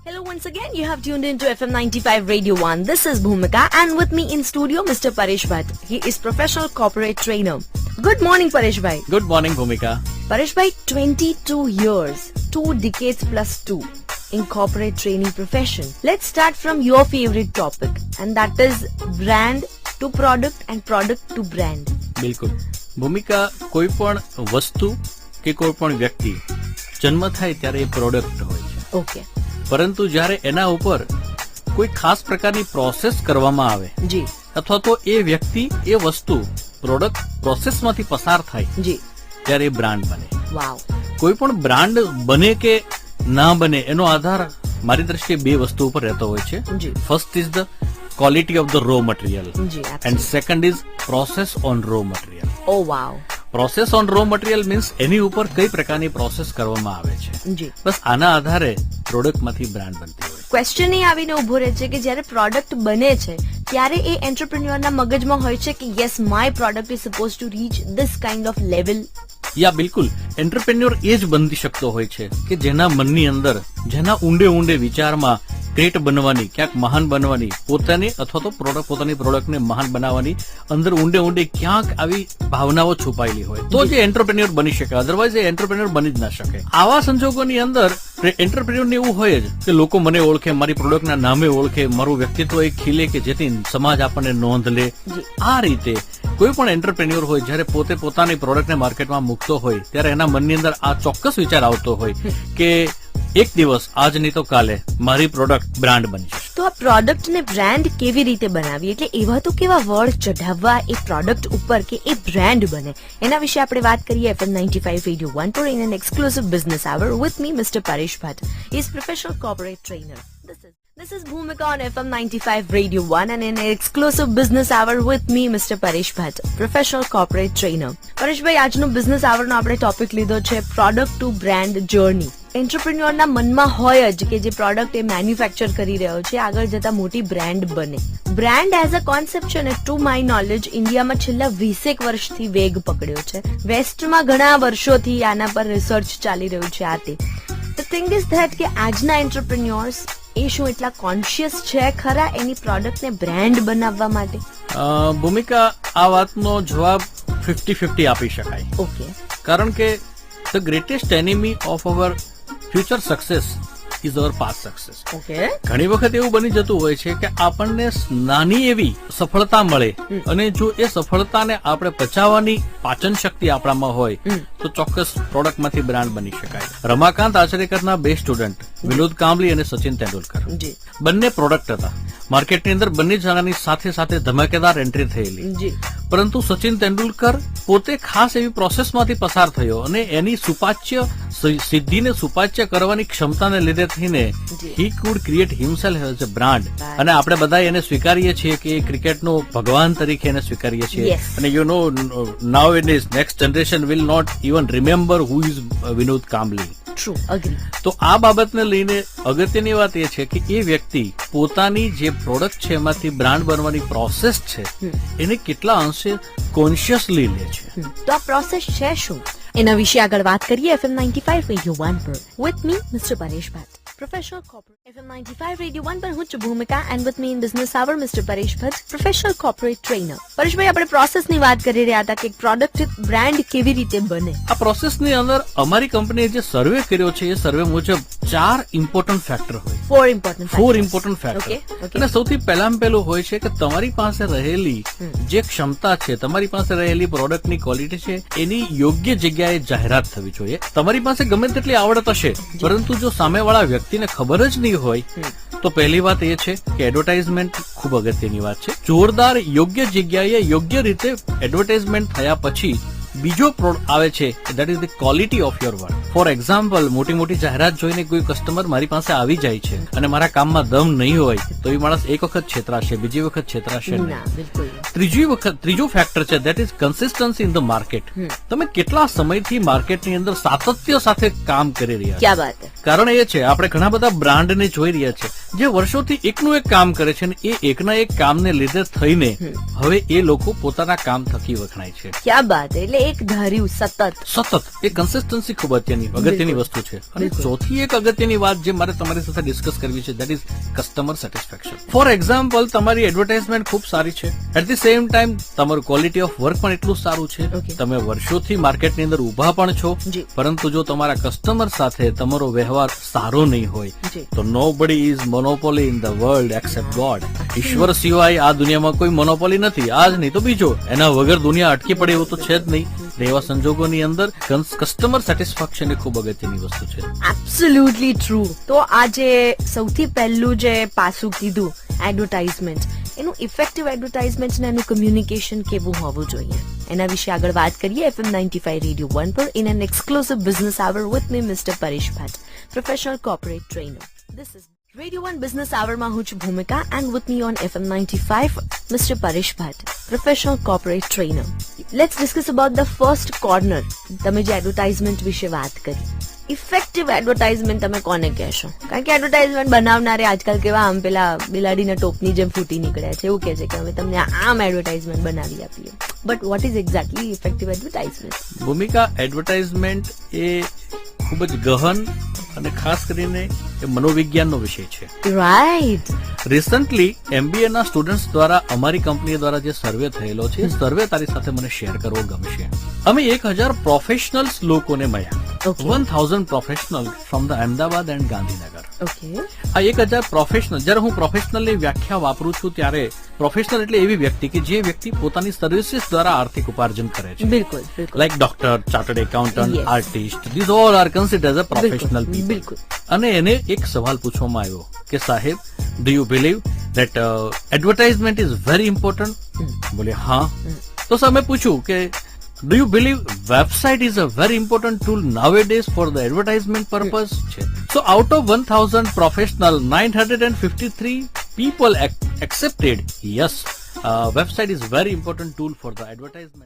Hello once again, you have tuned into FM 95 Radio 1. This is Bhumika and with me in studio Mr. Paresh Bhatt. He is professional corporate trainer. Good morning Paresh bhai. Good morning, Bhumika. Paresh bhai, 22 years, 2 decades plus 2 in corporate training profession. Let's start from your favorite topic and that is brand to product and product to brand. બિલકુલ ભૂમિકા, કોઈ પણ વસ્તુ કે કોઈ પણ વ્યક્તિ જન્મ થાય ત્યારે એ પ્રોડક્ટ હોય છે. Okay. પરંતુ જ્યારે એના ઉપર કોઈ ખાસ પ્રકારની પ્રોસેસ કરવામાં આવે જી અથવા તો એ વ્યક્તિ એ વસ્તુ પ્રોડક્ટ પ્રોસેસમાંથી પસાર થાય જી ત્યારે એ બ્રાન્ડ બને. Wow. કોઈ પણ બ્રાન્ડ બને કે ના બને એનો આધાર મારી દ્રષ્ટિએ બે વસ્તુ ઉપર રહેતો હોય છે. જી first is the quality of the raw material જી and absolutely. Second is process on raw material. Oh wow. Process on raw material means એની ઉપર કઈ પ્રકારની પ્રોસેસ કરવામાં આવે છે. જી બસ આના આધારે પ્રોડક્ટમાંથી બ્રાન્ડ બનતી હોય. ક્વેશ્ચન એ આવીને ઉભો રહે છે કે જ્યારે પ્રોડક્ટ બને છે ત્યારે એ એન્ટરપ્રેન્યોરના મગજમાં હોય છે કે yes my product is suppose to reach this kind of level. Yeah બિલકુલ, એન્ટરપ્રેન્યોર એ જ બની શકતો હોય છે કે જેના મનની અંદર, જેના ઊંડે ઊંડે વિચારમાં ગ્રેટ બનવાની, ક્યાંક મહાન બનવાની, પોતાની અથવા તો પોતાની પ્રોડક્ટને મહાન બનાવવાની અંદર ઊંડે ઊંડે ક્યાંક આવી ભાવનાઓ છુપાયેલી હોય તો જે એન્ટરપ્રેન્યોર બની શકે. અધરવાઇઝ એ એન્ટરપ્રેન્યોર બની જ ના શકે. આવા સંજોગોની અંદર એન્ટરપ્રેન્યોરને એવું હોય જ કે લોકો મને ઓળખે, મારી પ્રોડક્ટના નામે ઓળખે, મારું વ્યક્તિત્વ એક ખીલે કે જેથી સમાજ આપણને નોંધ લે. આ રીતે કોઈ પણ એન્ટરપ્રેન્યોર હોય જ્યારે પોતે પોતાની પ્રોડક્ટને માર્કેટમાં મૂકતો હોય ત્યારે એના મનની અંદર આ ચોક્કસ વિચાર આવતો હોય કે એક દિવસ આજ નહીં તો કાલે મારી પ્રોડક્ટ બ્રાન્ડ બની જશે. તો આ પ્રોડક્ટ ને બ્રાન્ડ કેવી રીતે બનાવી, એટલે એવા તો કેવા વર્ડ ચઢાવવા એ પ્રોડક્ટ ઉપર કે એ બ્રાન્ડ બને, એના વિશે આપણે વાત કરીએ FM 95 Radio 1 પર in an exclusive business hour with me Mr. Paresh Bhatt. He is professional corporate trainer. This is Bhumika on FM 95 Radio 1 and in an exclusive business hour with me Mr. Paresh Bhatt, professional corporate trainer. Paresh bhai, આજનો business hour નો આપણે topic લીધો છે product two brand journey. એન્ટરપ્રેન્યોરના મનમાં હોય જ કે જે product એ manufacture કરી રહ્યો છે આગળ જતા મોટી બ્રાન્ડ બને. બ્રાન્ડ એઝ અ કોન્સેપ્ટ છે ને ટુ માય નોલેજ ઇન્ડિયામાં છેલ્લા 20 વર્ષથી વેગ પકડ્યો છે. વેસ્ટમાં ઘણા વર્ષોથી આના પર રિસર્ચ ચાલી રહ્યું છે. આ તે ધ થિંગ ઇઝ ધેટ કે આજના એન્ટરપ્રેન્યોર્સ એ શું એટલા કોન્શિયસ છે ખરા એની પ્રોડક્ટને બ્રાન્ડ બનાવવા માટે? ભૂમિકા, આ વાતનો જવાબ 50-50 આપી શકાય. ઓકે. કારણ કે the greatest enemy of our future success is our past success. Okay. ઘણી વખત એવું બની જતું હોય છે કે આપણને નાની એવી સફળતા મળે અને જો એ સફળતાને આપણે પચાવવાની પાચન શક્તિ આપણામાં હોય તો ચોક્કસ પ્રોડક્ટમાંથી બ્રાન્ડ બની શકાય. રમાકાંત આચરેકરના બે સ્ટુડન્ટ વિનોદ કાંબલી અને સચિન તેંડુલકર જી બંને પ્રોડક્ટ હતા. માર્કેટની અંદર બંને જણાની સાથે સાથે ધમાકેદાર એન્ટ્રી થયેલી. જી પરંતુ સચિન તેંડુલકર પોતે ખાસ એવી પ્રોસેસમાંથી પસાર થયો અને એની સુપાચ્ય સિદ્ધિને સુપાચ્ય કરવાની ક્ષમતાને લીધે થઈને he could create himself as a brand. અને આપણે બધા એને સ્વીકારીએ છીએ કે ક્રિકેટનો ભગવાન તરીકે એને સ્વીકારીએ છીએ. અને you know now in is next generation will not even remember who is Vinod Kambli. True, agree. તો આ બાબતને લઈને અગત્યની વાત એ છે કે એ વ્યક્તિ પોતાની જે પ્રોડક્ટ છે એમાંથી બ્રાન્ડ બનવાની પ્રોસેસ છે એને કેટલા અંશે કોન્શિયસલી લે છે. તો આ પ્રોસેસ છે શું એના વિશે આગળ વાત કરીએ FM 95 Radio 1 પર with me Mr. Paresh Bhatt, professional corporate. FM 95 Radio 1 પર હું છું ભૂમિકા and with me in business hour Mr. Paresh Bhatt, professional corporate trainer. Paresh ભાઈ, આપણે પ્રોસેસની વાત કરી રહ્યા હતા કે પ્રોડક્ટ બ્રાન્ડ કેવી રીતે બને. આ પ્રોસેસની અંદર અમારી કંપનીએ જે સર્વે કર્યો છે એ સર્વે મુજબ 4 ઇમ્પોર્ટન્ટ ફેક્ટર હોય. 4 important ફેક્ટર. Okay. અને સૌથી પહેલું હોય છે કે તમારી પાસે રહેલી જે ક્ષમતા છે, તમારી પાસે રહેલી પ્રોડક્ટની ક્વોલિટી છે એની યોગ્ય જગ્યાએ જાહેરાત થવી જોઈએ. તમારી પાસે ગમે તેટલી આવડત હશે પરંતુ જો સામેવાળા વ્યક્તિને ખબર જ નહીં હોય તો પહેલી વાત એ છે કે એડવર્ટાઇઝમેન્ટ ખૂબ અગત્યની વાત છે. જોરદાર યોગ્ય જગ્યાએ યોગ્ય રીતે એડવર્ટાઇઝમેન્ટ થયા પછી બીજો આવે છે that is the quality of your work. For example, મોટી મોટી જાહેરાત જોઈને કોઈ કસ્ટમર મારી પાસે આવી જાય છે અને મારા કામમાં દમ નહીં હોય તો એ માણસ એક વખત છેતરાશે, બીજી વખત છેતરાશે નહીં. ત્રીજો ફેક્ટર છે that is consistency in the market. તમે કેટલા સમયથી માર્કેટની અંદર સાતત્ય સાથે કામ કરી રહ્યા છો? ક્યા બાત હે. કારણ એ છે આપણે ઘણા બધા બ્રાન્ડને જોઈ રહ્યા છે જે વર્ષોથી એકનું એક કામ કરે છે અને એ એકના એક કામને લીધે થઈને હવે એ લોકો પોતાના કામ થકી વખણાય છે. ક્યા બાત હે. એટલે એક ધાર્યું સતત એ કન્સિસ્ટન્સી ખૂબ અગત્યની વસ્તુ છે. અને ચોથી એક અગત્યની વાત જે મારે તમારી સાથે ડિસ્કસ કરવી છે that is customer satisfaction. For example તમારી એડવર્ટાઇઝમેન્ટ ખૂબ સારી છે, એટ ધી સેમ ટાઈમ તમારું ક્વોલિટી ઓફ વર્ક પણ એટલું સારું છે, તમે વર્ષોથી માર્કેટની અંદર ઉભા પણ છો, પરંતુ જો તમારા કસ્ટમર સાથે તમારો વ્યવહાર સારો નહીં હોય તો nobody is monopoly in the world except God. ઈશ્વર સિવાય આ દુનિયામાં કોઈ મોનોપોલી નથી, આજ નહીં તો બીજો. એના વગર દુનિયા અટકી પડે એવું તો છે જ નહીં. એવા સંજોગોની અંદર કસ્ટમર સેટિસ્ફેક્શન એ ખૂબ અગત્યની વસ્તુ છે. Absolutely true. તો આ જે સૌથી પહેલું જે પાસું કીધું એડવર્ટાઇઝમેન્ટ, એનું ઇફેક્ટિવ એડવર્ટાઇઝમેન્ટ ને એનું કમ્યુનિકેશન કેવું હોવું જોઈએ એના વિશે આગળ વાત કરીએ FM 95 રેડિયો 1 પર in an exclusive business hour with me mister Paresh Bhatt, professional corporate trainer. This is Radio 1 business આવરમાં હું છું Bhumika and with me on FM 95 mister Paresh Bhatt, professional corporate trainer. Let's discuss about the first corner. તમે જે advertisement વિશે વાત કરી, effective advertisement તમે કોને કહેશો? કારણ કે એડવર્ટાઇઝમેન્ટ બનાવનારે આજકાલ કેવા આમ પેલા બિલાડીના ટોપની જેમ ફૂટી નીકળ્યા છે, એવું કહે છે કે અમે તમને આમ એડવર્ટાઇઝમેન્ટ બનાવી આપીએ. But what is exactly effective advertisement? ભૂમિકા, એડવર્ટાઇઝમેન્ટ એ ખૂબ જ ગહન અને ખાસ કરીને એ મનોવિજ્ઞાનનો વિષય છે. રાઈટ. રિસન્ટલી MBA ના સ્ટુડન્ટ્સ દ્વારા અમારી કંપની દ્વારા જે સર્વે થયેલો છે, એ સર્વે તારી સાથે મને શેર કરવો ગમશે. અમે 1000 પ્રોફેશનલ્સ લોકોને મળ્યા. 1000 professional from the Ahmedabad and Gandhinagar. Okay. આ 1000 પ્રોફેશનલ, જ્યારે હું પ્રોફેશનલની વ્યાખ્યા વાપરું છું ત્યારે પ્રોફેશનલ એટલે એવી વ્યક્તિ કે જે વ્યક્તિ પોતાની સર્વિસીસ દ્વારા આર્થિક ઉપાર્જન કરે છે. બિલકુલ. Like doctor, chartered accountant, artist, this all are considered as a professional people. બિલકુલ. અને એને એક સવાલ પૂછવામાં આવ્યો કે સાહેબ, do you believe that advertisement is very important? બોલે હા. તો સર મેં પૂછ્યું કે do you believe website is a very important tool nowadays for the advertisement purpose? So out of 1000 professional, 953 people accepted yes, website is very important tool for the advertisement.